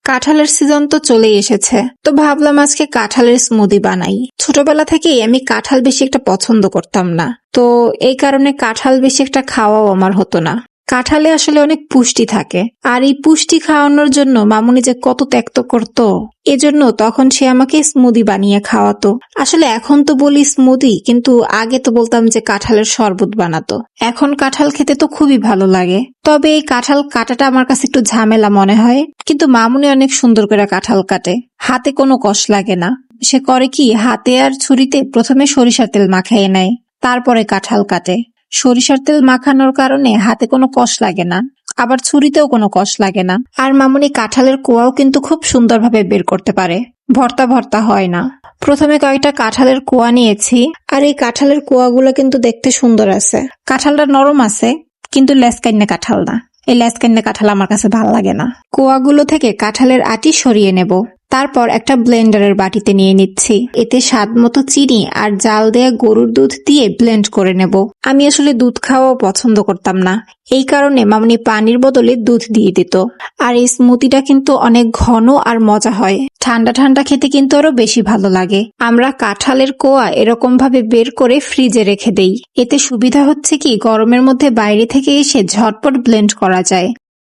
কাঁঠালের সিজন তো চলেই এসেছে, তো ভাবলাম আজকে কাঁঠালের স্মুদি বানাই। ছোটবেলা থেকেই আমি কাঁঠাল বেশি একটা পছন্দ করতাম না, তো এই কারণে কাঁঠাল বেশি একটা খাওয়াও আমার হতো না। কাঁঠালে আসলে অনেক পুষ্টি থাকে, আর এই পুষ্টি খাওয়ানোর জন্য মামুনি যে কত ত্যাক্ত করতো, এজন্য তখন সে আমাকে স্মুদি বানিয়ে খাওয়াতো। আসলে এখন তো বলি স্মুদি, কিন্তু আগে তো বলতাম যে কাঁঠালের শরবত বানাতো। এখন কাঁঠাল খেতে তো খুবই ভালো লাগে, তবে এই কাঁঠাল কাটাটা আমার কাছে একটু ঝামেলা মনে হয়। কিন্তু মামুনি অনেক সুন্দর করে কাঁঠাল কাটে, হাতে কোনো কষ্ট লাগে না। সে করে কি, হাতে আর ছুরিতে প্রথমে সরিষার তেল মাখিয়ে নেয়, তারপরে কাঁঠাল কাটে। সরিষার তেল মাখানোর কারণে হাতে কোনো কষ্ট লাগে না, আবার ছুরিতেও কোনো কষ্ট লাগে না। আর মামুনি কাঁঠালের কোয়াও কিন্তু খুব সুন্দরভাবে বের করতে পারে, ভর্তা ভর্তা হয় না। প্রথমে কয়েকটা কাঁঠালের কোয়া নিয়েছি, আর এই কাঁঠালের কোয়াগুলো কিন্তু দেখতে সুন্দর আছে। কাঁঠালটা নরম আছে, কিন্তু লেসকাইন্নে কাঁঠাল না। এই লেসকাইন্নে কাঁঠাল আমার কাছে ভালো লাগে না। কোয়াগুলো থেকে কাঁঠালের আটি সরিয়ে নেব, তারপর একটা ব্লেন্ডারের বাটিতে নিয়ে নিচ্ছি। এতে স্বাদ মতো চিনি আর জাল দেয়া গরুর দুধ দিয়ে ব্লেন্ড করে নেব। আমি আসলে দুধ খাওয়াও পছন্দ করতাম না, এই কারণে মামুনি পানির বদলে দুধ দিয়ে দিত। আর এই স্মুদিটা কিন্তু অনেক ঘন আর মজা হয়, ঠান্ডা ঠান্ডা খেতে কিন্তু আরো বেশি ভালো লাগে। আমরা কাঁঠালের কোয়া এরকম ভাবে বের করে ফ্রিজে রেখে দেই। এতে সুবিধা হচ্ছে কি, গরমের মধ্যে বাইরে থেকে এসে ঝটপট ব্লেন্ড করা যায়।